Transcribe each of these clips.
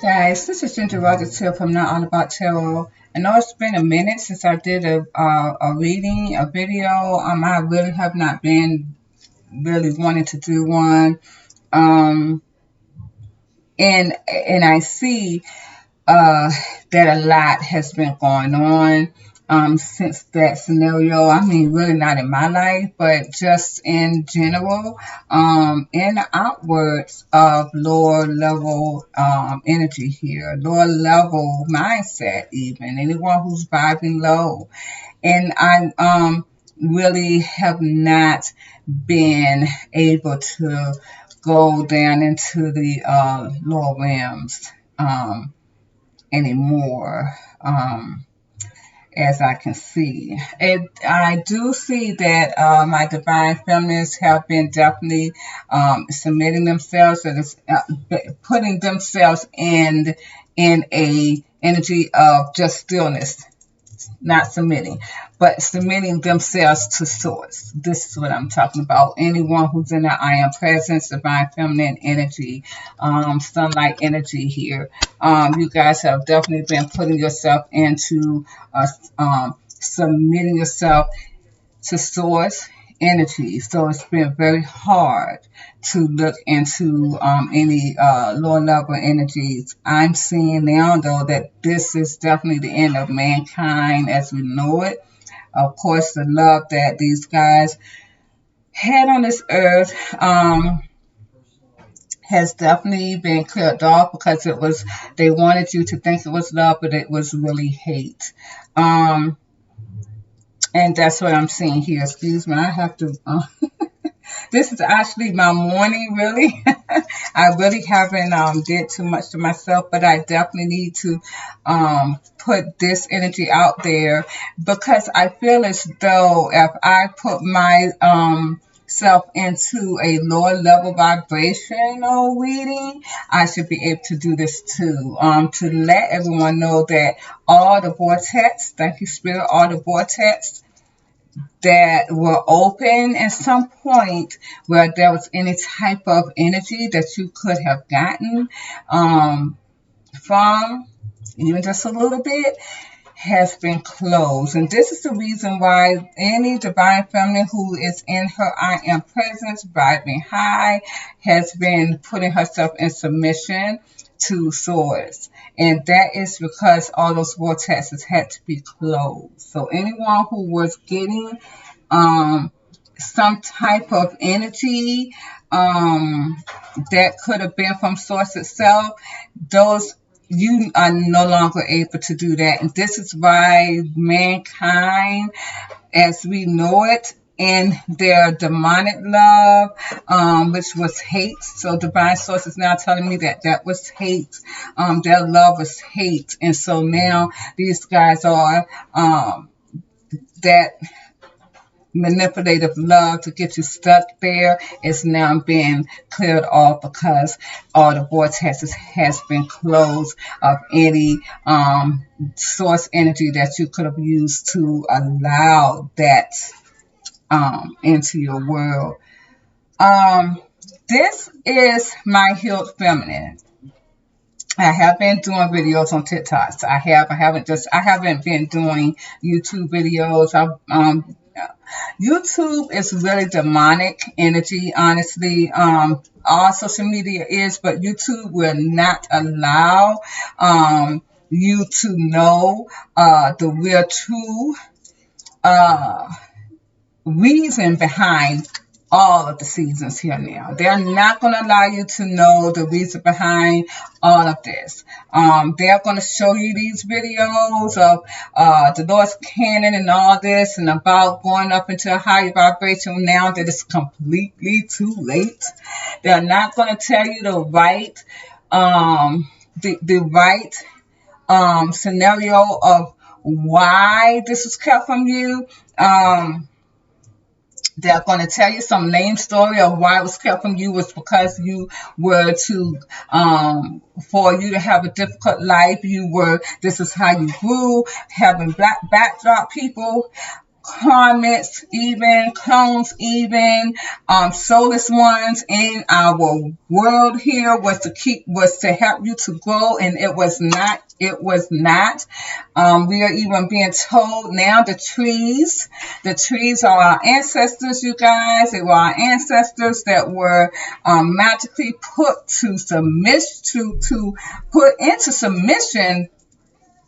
Guys, this is Ginger Rogers here from Not All About Tarot. I know it's been a minute since I did a reading, a video. I really have not been really wanting to do one. Um, and I see that a lot has been going on since that scenario. I mean, really not in my life, but just in general, in the outwards of lower level energy here, lower level mindset, even anyone who's vibing low. And I really have not been able to go down into the lower realms. Anymore, as I can see. I do see that my divine feminists have been definitely submitting themselves and putting themselves in a energy of just stillness, not submitting, but submitting themselves to source. This is what I'm talking about. Anyone who's in the I am presence, divine feminine energy, sunlight energy here. You guys have definitely been putting yourself into submitting yourself to source energy. So it's been very hard to look into any lower level energies. I'm seeing now, though, that this is definitely the end of mankind as we know it. Of course, the love that these guys had on this earth has definitely been cleared off because they wanted you to think it was love, but it was really hate. And that's what I'm seeing here. Excuse me, I have to. This is actually my morning, really. I really haven't did too much to myself, but I definitely need to put this energy out there because I feel as though if I put my self into a lower level vibrational reading, I should be able to do this too. To let everyone know that all the vortex, thank you, Spirit, all the vortex that were open at some point where there was any type of energy that you could have gotten from, even just a little bit, has been closed. And this is the reason why any divine feminine who is in her I am presence, vibing high, has been putting herself in submission to source. And that is because all those vortexes had to be closed. So anyone who was getting some type of energy that could have been from source itself, those you are no longer able to do that. And this is why mankind, as we know it, in their demonic love, which was hate. So divine source is now telling me that that was hate. Their love was hate. And so now these guys are that manipulative love to get you stuck there is now being cleared off because all the vortexes has been closed of any source energy that you could have used to allow that into your world. This is my healed feminine. I have been doing videos on TikTok. So I haven't been doing YouTube videos. YouTube is really demonic energy, honestly. All social media is, but YouTube will not allow you to know the real true reason behind all of the seasons here now. They're not going to allow you to know the reason behind all of this. They're going to show you these videos of Dolores Cannon and all this and about going up into a higher vibration now that it's completely too late. They're not going to tell you the right scenario of why this was kept from you. They're going to tell you some lame story of why it was kept from you was because you were to, for you to have a difficult life, this is how you grew, having black backdrop people karmics, even clones, even soulless ones in our world here was to help you to grow, and it was not. It was not. We are even being told now the trees are our ancestors, you guys. They were our ancestors that were magically put to submit to put into submission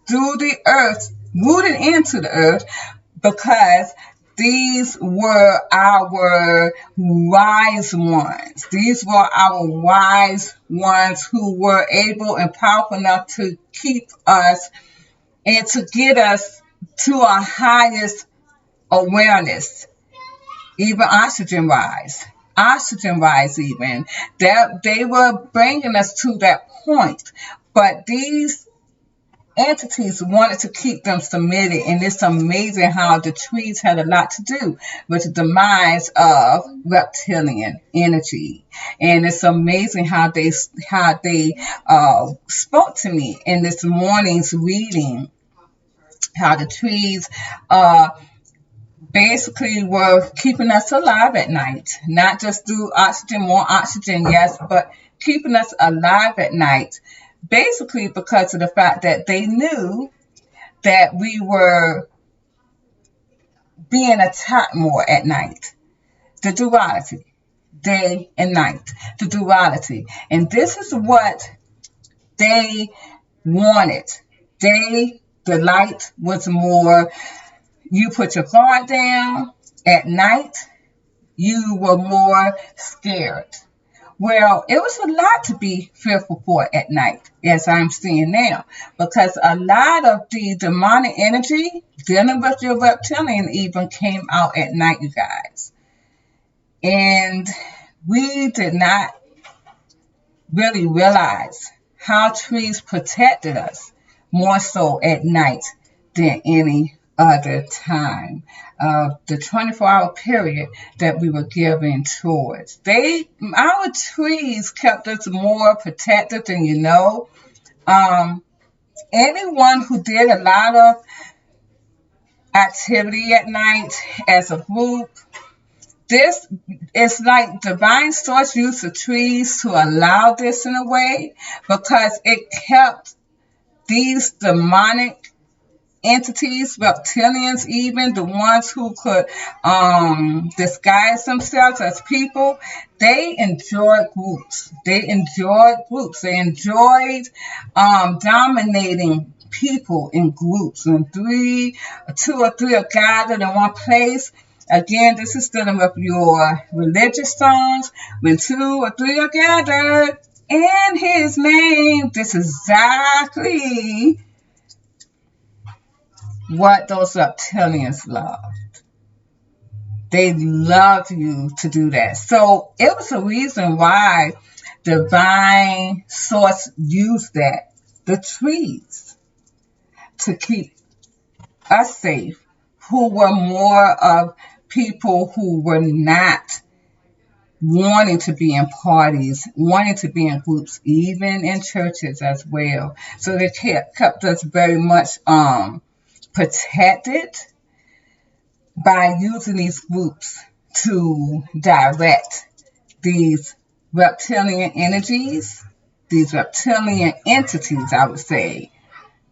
through the earth, rooted into the earth, because these were our wise ones. These were our wise ones who were able and powerful enough to keep us and to get us to our highest awareness, even oxygen rise even, that they were bringing us to that point. But these entities wanted to keep them submitted, and it's amazing how the trees had a lot to do with the demise of reptilian energy. And it's amazing how they spoke to me in this morning's reading, how the trees basically were keeping us alive at night, not just through oxygen, more oxygen, yes, but keeping us alive at night, basically because of the fact that they knew that we were being attacked more at night. The duality, day and night, the duality. And this is what they wanted. The light was more, you put your guard down. At night, you were more scared. Well, it was a lot to be fearful for at night, as I'm seeing now, because a lot of the demonic energy dealing with your reptilian even came out at night, you guys. And we did not really realize how trees protected us more so at night than any other time of the 24-hour period that we were given towards. Our trees kept us more protected than you know. Anyone who did a lot of activity at night as a group, this is like divine source used the trees to allow this in a way, because it kept these demonic entities, reptilians, even the ones who could disguise themselves as people. They enjoyed groups. They enjoyed dominating people in groups. When two or three are gathered in one place. Again, this is dealing with your religious songs. When two or three are gathered in His name, this is exactly what those reptilians love. They love you to do that. So it was a reason why divine source used that, the trees, to keep us safe, who were more of people who were not wanting to be in parties, wanting to be in groups, even in churches as well. So they kept us very much protected by using these groups to direct these reptilian energies, these reptilian entities, I would say,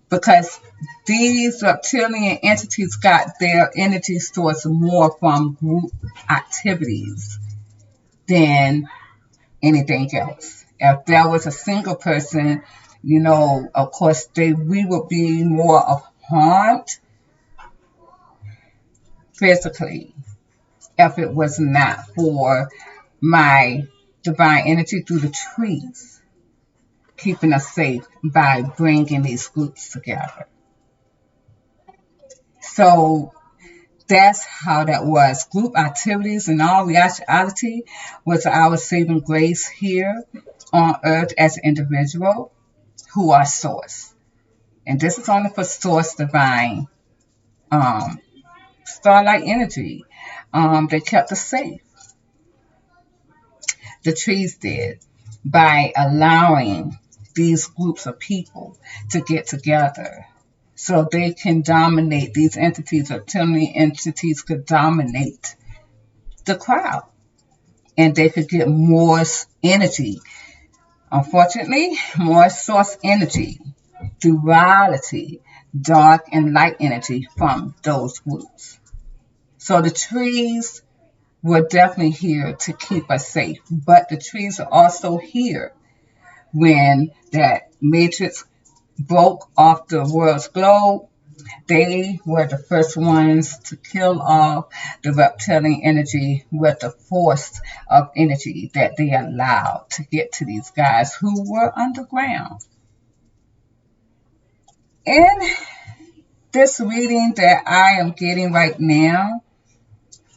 because these reptilian entities got their energy source more from group activities than anything else. If there was a single person, of course, we would be more of harmed physically if it was not for my divine energy through the trees, keeping us safe by bringing these groups together. So that's how that was. Group activities and all reality was our saving grace here on earth as an individual who are source. And this is only for source divine starlight energy. They kept us safe. The trees did, by allowing these groups of people to get together. so they can dominate. These entities, reptilian entities, could dominate the crowd, and they could get more energy. Unfortunately, more source energy, duality, dark and light energy from those groups. So the trees were definitely here to keep us safe, but the trees are also here when that matrix broke off the world's globe. They were the first ones to kill off the reptilian energy with the force of energy that they allowed to get to these guys who were underground. In this reading that I am getting right now,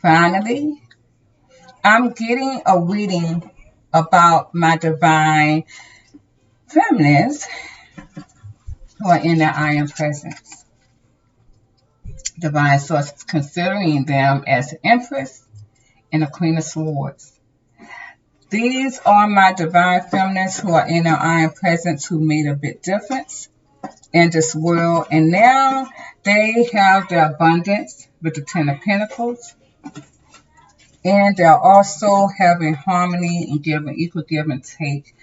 finally, I'm getting a reading about my divine feminines who are in their I am presence. Divine source considering them as an empress and a queen of swords. These are my divine feminines who are in their I am presence, who made a big difference in this world, and now they have the abundance with the Ten of Pentacles, and they're also having harmony and giving equal give and take.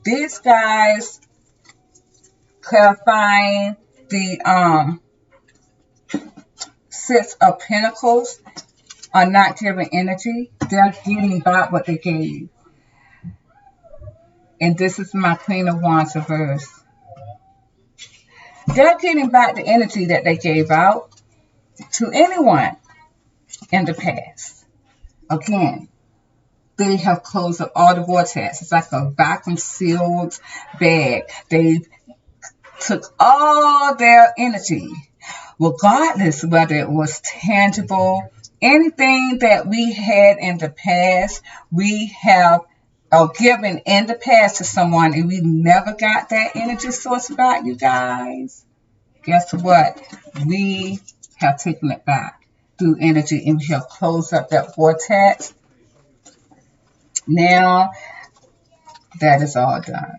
These guys clarifying the Six of Pentacles are not giving energy. They're getting back what they gave. And this is my Queen of Wands reverse. They're getting back the energy that they gave out to anyone in the past. Again, they have closed up all the vortex. It's like a vacuum sealed bag. They took all their energy, regardless whether it was tangible, anything that we had in the past, we have given in the past to someone, and we never got that energy source back, you guys. Guess what? We have taken it back through energy, and we have closed up that vortex. Now, that is all done.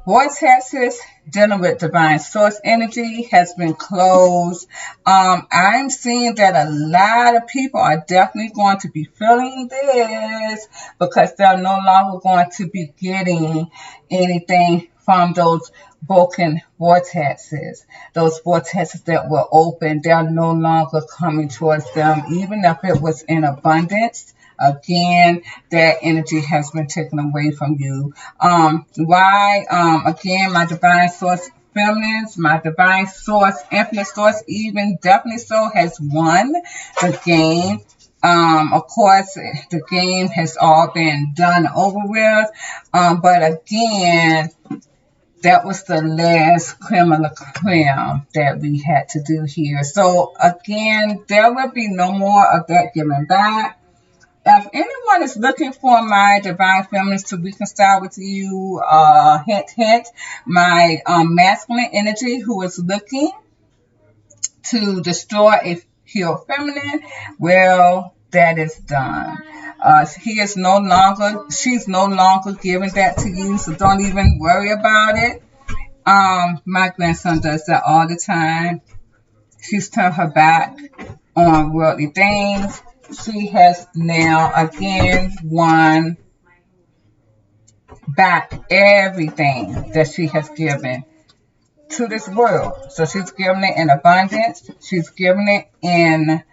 Vortexes dealing with divine source energy has been closed. I'm seeing that a lot of people are definitely going to be feeling this because they're no longer going to be getting anything from those broken vortexes. Those vortexes that were open, they're no longer coming towards them, even if it was in abundance. Again, that energy has been taken away from you. Why? Again, my divine source feminines, my divine source, infinite source, even definitely so, has won the game. Of course, the game has all been done over with. But again, that was the last creme de la creme that we had to do here. So again, there will be no more of that giving back. If anyone is looking for my divine feminines to reconcile with you, hint, hint, my masculine energy who is looking to destroy a pure feminine, well, that is done. She's no longer giving that to you, so don't even worry about it. My grandson does that all the time. She's turned her back on worldly things. She has now again won back everything that she has given to this world. So she's giving it in abundance. She's giving it in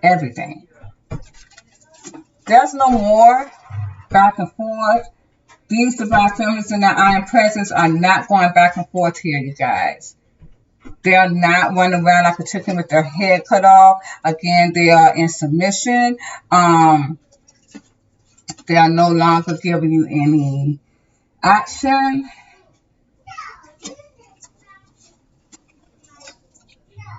everything. There's no more back and forth. These divine feminines in their I am presence are not going back and forth here, you guys. They are not running around like a chicken with their head cut off. Again, they are in submission. They are no longer giving you any action.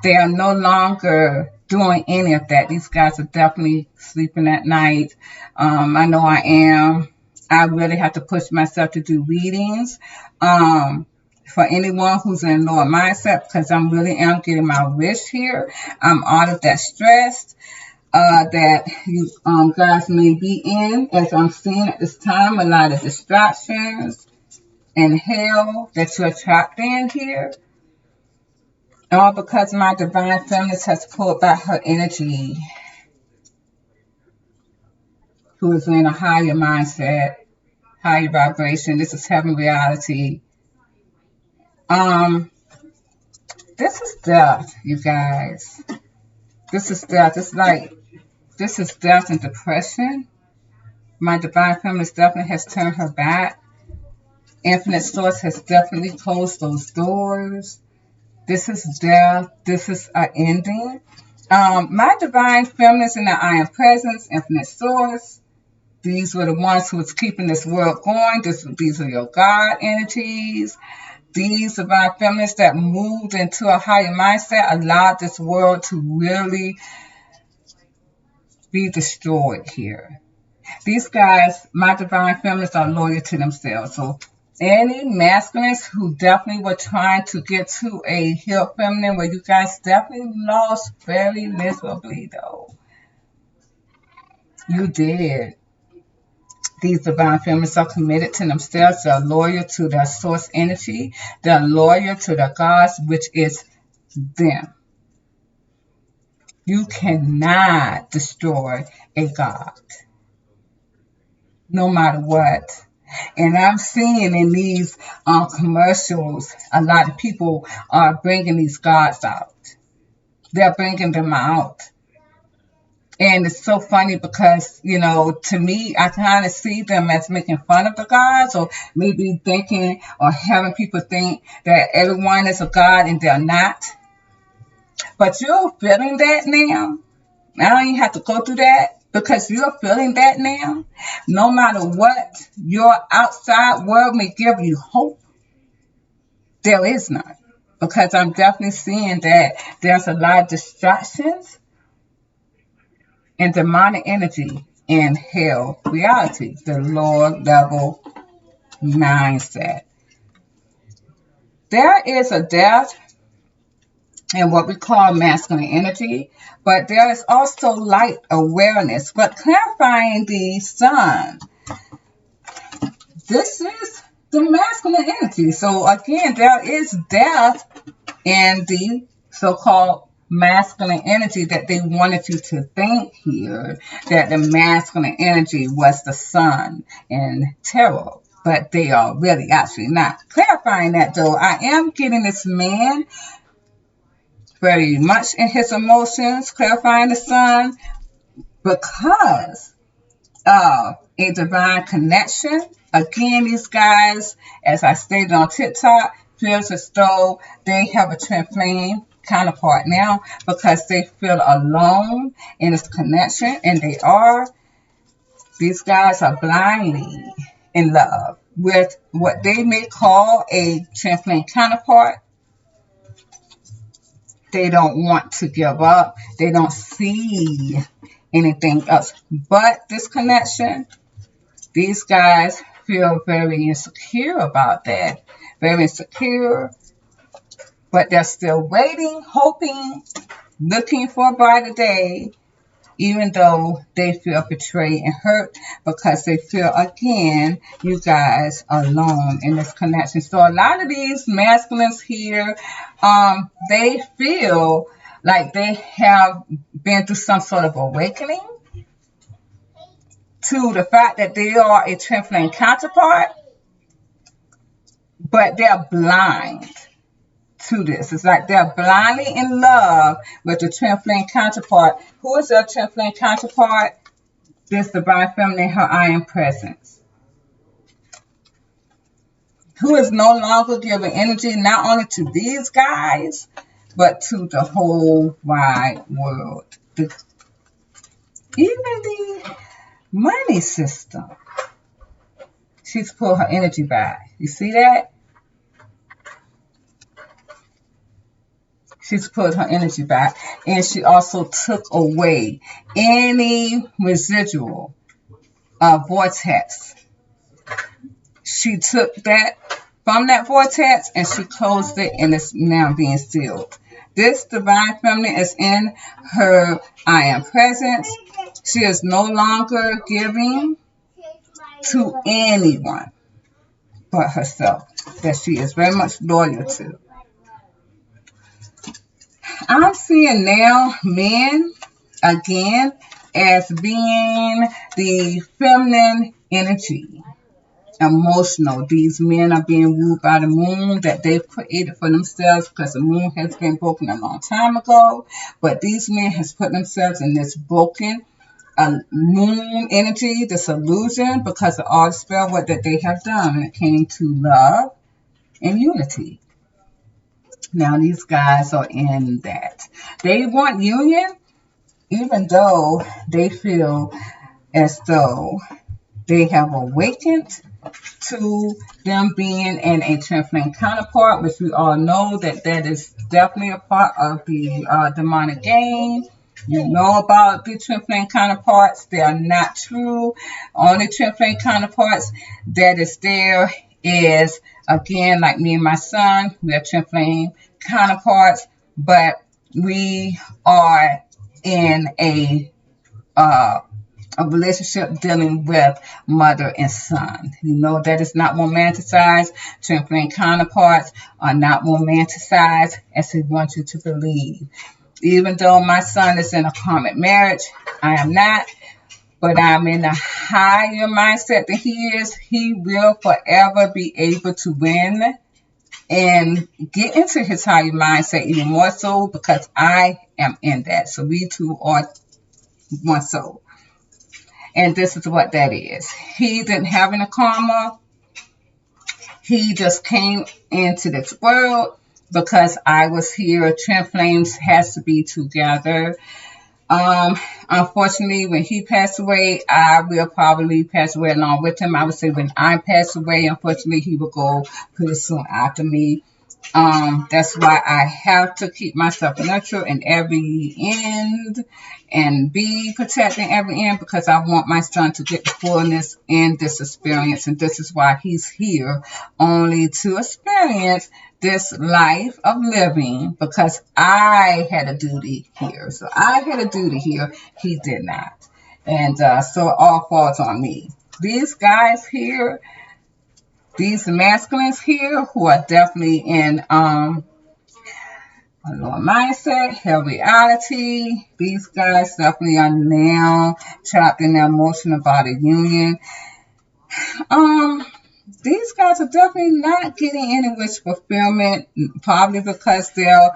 They are no longer doing any of that. These guys are definitely sleeping at night. I know I am. I really have to push myself to do readings. For anyone who's in lower mindset, because I really am getting my wish here. I'm out of that stress that you guys may be in. As I'm seeing at this time, a lot of distractions. and hell that you're trapped in here. All because my divine feminine has pulled back her energy, who is in a higher mindset, higher vibration. This is heaven reality. This is death, you guys. This is death. It's like, this is death and depression. My divine feminine definitely has turned her back. Infinite Source has definitely closed those doors. This is death. This is an ending. My divine feminine in the I am presence, infinite source. These were the ones who was keeping this world going. These are your God energies. These divine feminists that moved into a higher mindset allowed this world to really be destroyed here. These guys, my divine feminists, are loyal to themselves. So any masculines who definitely were trying to get to a healed feminine, where you guys definitely lost very miserably, though. You did. These divine feminists are committed to themselves. They're loyal to their source energy. They're loyal to their gods, which is them. You cannot destroy a god, no matter what. And I'm seeing in these commercials, a lot of people are bringing these gods out. They're bringing them out. And it's so funny because, you know, to me, I kind of see them as making fun of the gods, or maybe thinking or having people think that everyone is a god and they're not. But you're feeling that now. I don't even have to go through that, because you're feeling that now. No matter what your outside world may give you hope, there is none. Because I'm definitely seeing that there's a lot of distractions and demonic energy in hell reality, the lower level mindset. There is a death in what we call masculine energy, but there is also light awareness. But clarifying the sun, this is the masculine energy. So again, there is death in the so-called masculine energy that they wanted you to think here, that the masculine energy was the sun and tarot, but they are really actually not. Clarifying that, though, I am getting this man very much in his emotions, clarifying the sun, because of a divine connection. Again, these guys, as I stated on TikTok, feels as though they have a twin flame counterpart now, because they feel alone in this connection, and they are. These guys are blindly in love with what they may call a twin flame counterpart. They don't want to give up. They don't see anything else but this connection. These guys feel very insecure about that. Very insecure. But they're still waiting, hoping, looking for a brighter day, even though they feel betrayed and hurt, because they feel, again, you guys are alone in this connection. So a lot of these masculines here, they feel like they have been through some sort of awakening to the fact that they are a twin flame counterpart, but they're blind to this. It's like they're blindly in love with the twin flame counterpart. Who is their twin flame counterpart? This divine feminine, her I am presence, who is no longer giving energy not only to these guys, but to the whole wide world. Even the money system. She's pulled her energy back. You see that? She's put her energy back, and she also took away any residual vortex. She took that from that vortex and she closed it, and it's now being sealed. This divine feminine is in her I am presence. She is no longer giving to anyone but herself, that she is very much loyal to. I'm seeing now men again as being the feminine energy, emotional. These men are being ruled by the moon that they've created for themselves, because the moon has been broken a long time ago. But these men has put themselves in this broken moon energy, this illusion, because of all the spell work that they have done when it came to love and unity. Now these guys are in that. They want union, even though they feel as though they have awakened to them being in a twin flame counterpart, which we all know that that is definitely a part of the demonic game. You know about the twin flame counterparts. They are not true. Only twin flame counterparts that is there is, again, like me and my son. We are twin flame counterparts, but we are in a relationship dealing with mother and son. You know that is not romanticized. Twin flame counterparts are not romanticized as he wants you to believe. Even though my son is in a karmic marriage, I am not, but I'm in a higher mindset than he is. He will forever be able to win and get into his higher mindset even more so, because I am in that. So we two are one soul. And this is what that is. He didn't have any karma. He just came into this world because I was here. Twin flames has to be together. Unfortunately, when he passed away, I will probably pass away along with him. I would say when I pass away, unfortunately, he will go pretty soon after me. That's why I have to keep myself neutral in every end and be protecting every end, because I want my son to get the fullness in this experience. And this is why he's here, only to experience this life of living, because I had a duty here. So I had a duty here. He did not. And so it all falls on me. These guys here, these masculines here, who are definitely in a lower mindset, hell reality, these guys definitely are now trapped in their emotional body union. These guys are definitely not getting any wish fulfillment, probably because their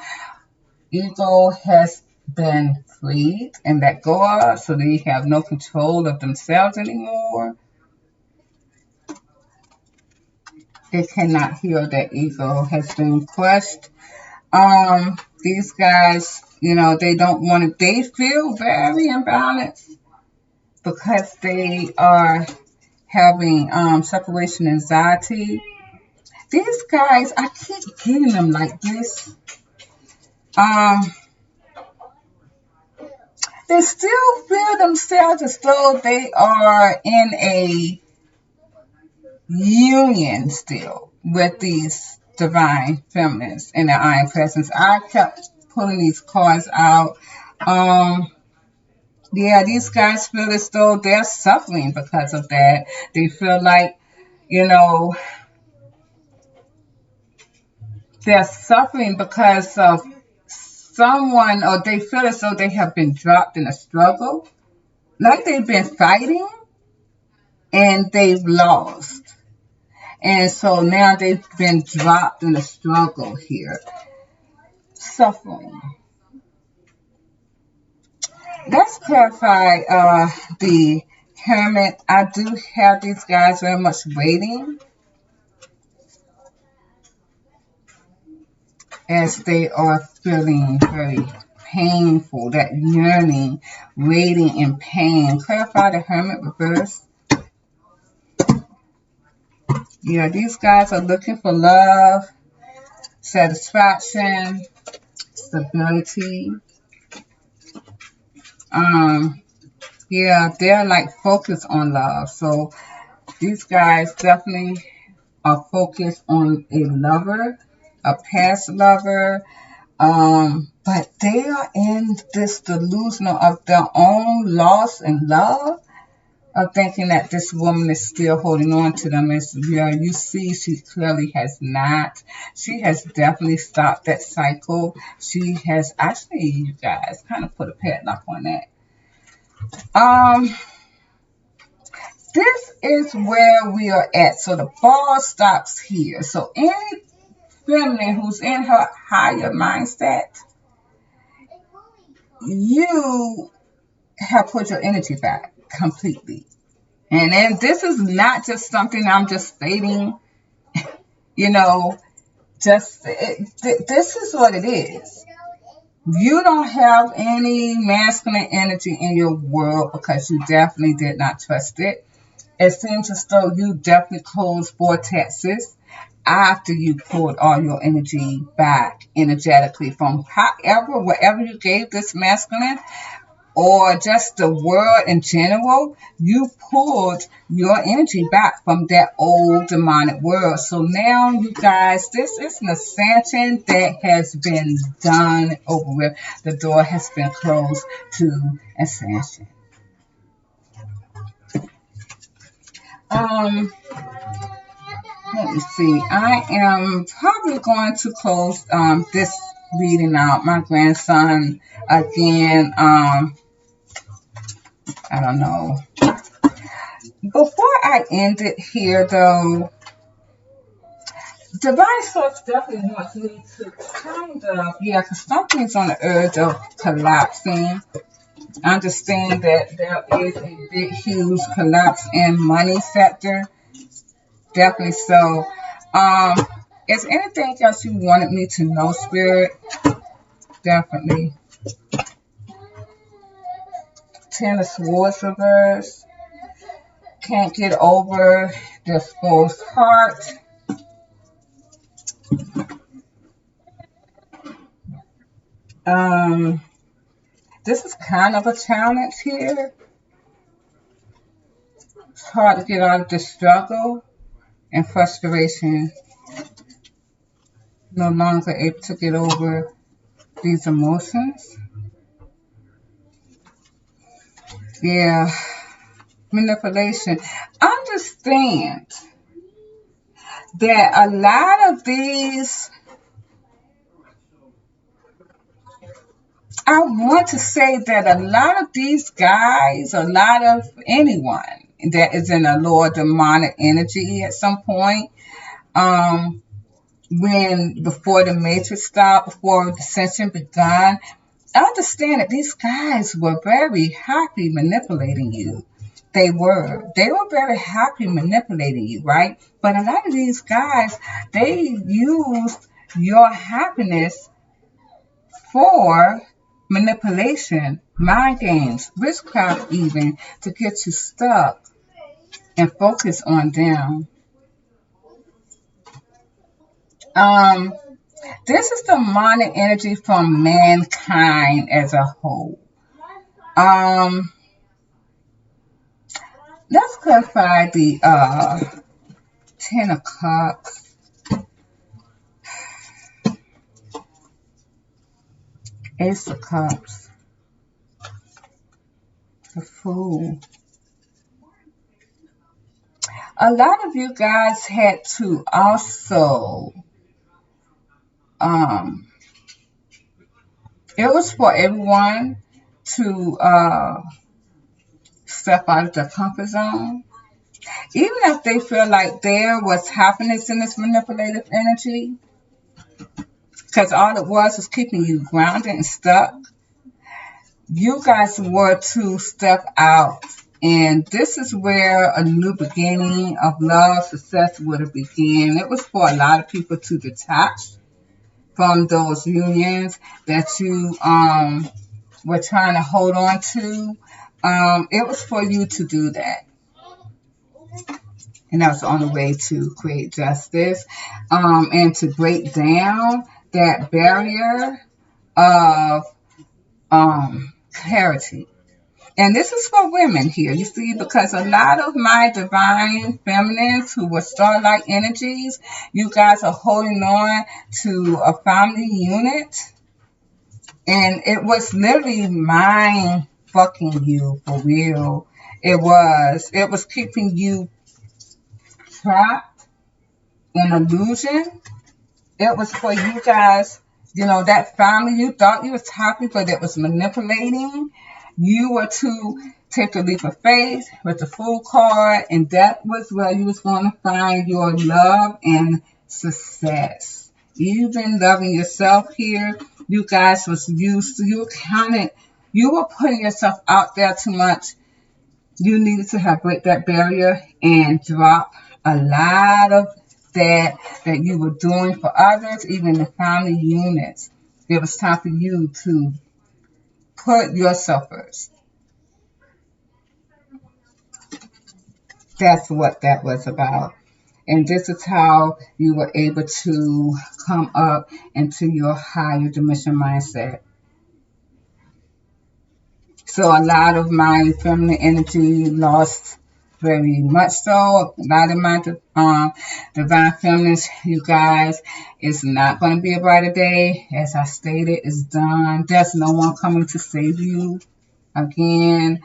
ego has been freed and let go of, so they have no control of themselves anymore. They cannot heal. Their ego has been crushed. These guys, you know, they don't want to, they feel very imbalanced because they are having separation anxiety. These guys, I keep getting them like this. They still feel themselves as though they are in a union still with these divine feminines in their iron presence. I kept pulling these cards out. Yeah, these guys feel as though they're suffering because of that. They feel like, you know, they're suffering because of someone, or they feel as though they have been dropped in a struggle, like they've been fighting and they've lost. And so now they've been dropped in a struggle here, suffering. Let's clarify the Hermit. I do have these guys very much waiting, as they are feeling very painful, that yearning, waiting in pain. Clarify the Hermit reverse. Yeah, these guys are looking for love, satisfaction, stability. Yeah, they're like focused on love. So these guys definitely are focused on a lover, a past lover. But they are in this delusional of their own loss and love. of thinking that this woman is still holding on to them. As you see, she clearly has not. She has definitely stopped that cycle. She has actually, you guys, kind of put a padlock on that. This is where we are at. So the ball stops here. So any feminine who's in her higher mindset, you have put your energy back completely. And then this is not just something I'm just stating, you know, this is what it is. You don't have any masculine energy in your world because you definitely did not trust it. It seems as though you definitely closed vortexes after you pulled all your energy back energetically from wherever you gave this masculine or just the world in general. You pulled your energy back from that old demonic world. So now, you guys, this is an ascension that has been done over with. The door has been closed to ascension. Let me see. I am probably going to close this reading out. My grandson again. I don't know. Before I end it here, though, Divine Source definitely wants me to kind of, because something's on the edge of collapsing. Understand that there is a big, huge collapse in money sector. Definitely so. Is anything else you wanted me to know, Spirit? Definitely. Ten of Swords reverse. Can't get over this false heart. This is kind of a challenge here. It's hard to get out of this struggle and frustration. No longer able to get over these emotions. Yeah. Manipulation. Understand that a lot of these, I want to say that a lot of these guys, a lot of anyone that is in a lower demonic energy at some point, when before the matrix stopped, before the ascension began, I understand that these guys were very happy manipulating you. They were very happy manipulating you, right? But a lot of these guys, they used your happiness for manipulation, mind games, witchcraft even, to get you stuck and focus on them. This is demonic energy from mankind as a whole. Let's clarify the Ten of Cups. Ace of Cups. The Fool. A lot of you guys had to also, it was for everyone to step out of their comfort zone. Even if they feel like there was happiness in this manipulative energy, because all it was keeping you grounded and stuck, you guys were to step out. And this is where a new beginning of love, success would have begun. It was for a lot of people to detach from those unions that you were trying to hold on to. It was for you to do that. And that was the only way to create justice and to break down that barrier of clarity. And this is for women here, you see, because a lot of my divine feminines who were starlight energies, you guys are holding on to a family unit. And it was literally mind fucking you for real. It was keeping you trapped in illusion. It was for you guys, that family you thought you was happy, but it was manipulating. You were to take a leap of faith with the Fool card, and that was where you was going to find your love and success. Even loving yourself here, you guys was used to, you were putting yourself out there too much. You needed to have break that barrier and drop a lot of that you were doing for others, even the family units. It was time for you to put yourself first. That's what that was about. And this is how you were able to come up into your higher dimension mindset. So a lot of my feminine energy lost very much so. A lot of my divine feminines, you guys, it's not going to be a brighter day. As I stated, it's done. There's no one coming to save you again.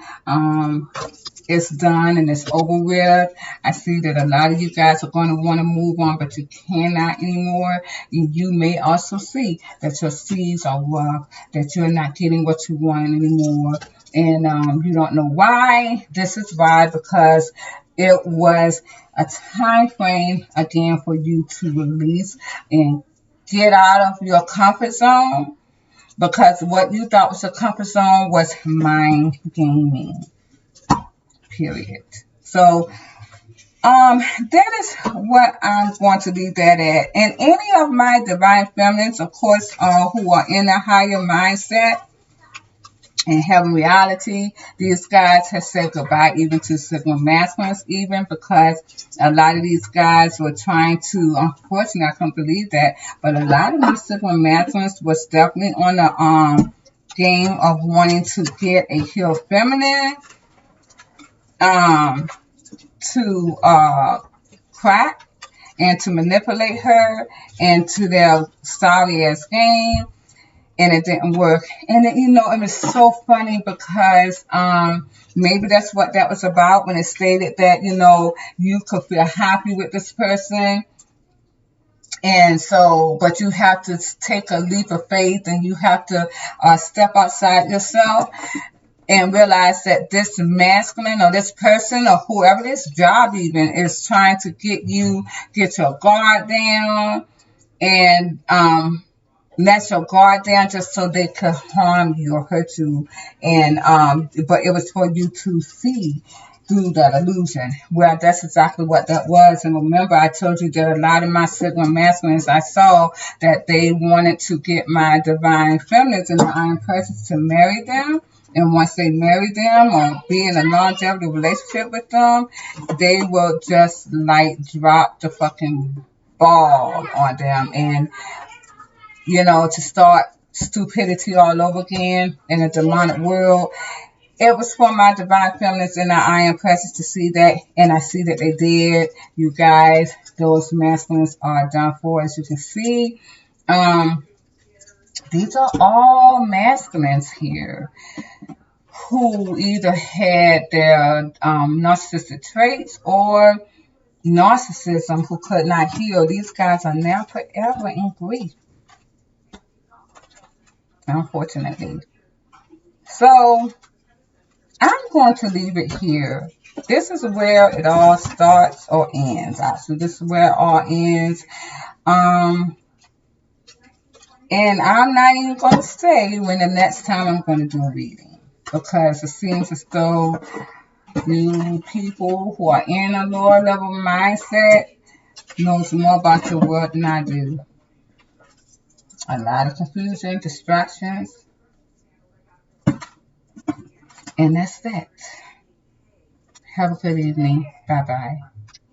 It's done and it's over with. I see that a lot of you guys are going to want to move on, but you cannot anymore. And you may also see that your seeds are rough, that you're not getting what you want anymore. And you don't know why. This is why, because it was a time frame, again, for you to release and get out of your comfort zone. Because what you thought was a comfort zone was mind gaming. Period. So that is what I'm going to leave that at. And any of my divine feminines, of course, who are in a higher mindset and having reality, these guys have said goodbye even to Sigma masculines, even because a lot of these guys were trying to, unfortunately, I can't believe that, but a lot of these Sigma masculines was definitely on the game of wanting to get a healed feminine. To crack and to manipulate her into their sorry ass game, and it didn't work. And it, it was so funny because maybe that's what that was about when it stated that you could feel happy with this person. And so, but you have to take a leap of faith and you have to step outside yourself and realize that this masculine or this person or whoever, this job even, is trying to get your guard down and let your guard down just so they could harm you or hurt you. And but it was for you to see through that illusion. Well, that's exactly what that was. And remember, I told you that a lot of my Sigma masculines, I saw that they wanted to get my divine feminines in the iron presence to marry them. And once they marry them or be in a longevity relationship with them, they will just like drop the fucking ball on them. And, to start stupidity all over again in a demonic world. It was for my divine feminines in the iron presence to see that. And I see that they did. You guys, those masculines are done for, as you can see. These are all masculines here who either had their narcissistic traits or narcissism who could not heal. These guys are now forever in grief, unfortunately. So I'm going to leave it here. This is where it all starts or ends. Actually, this is where it all ends. And I'm not even going to say when the next time I'm going to do a reading, because it seems as though you people who are in a lower level mindset knows more about the world than I do. A lot of confusion, distractions, and that's that. Have a good evening. Bye-bye.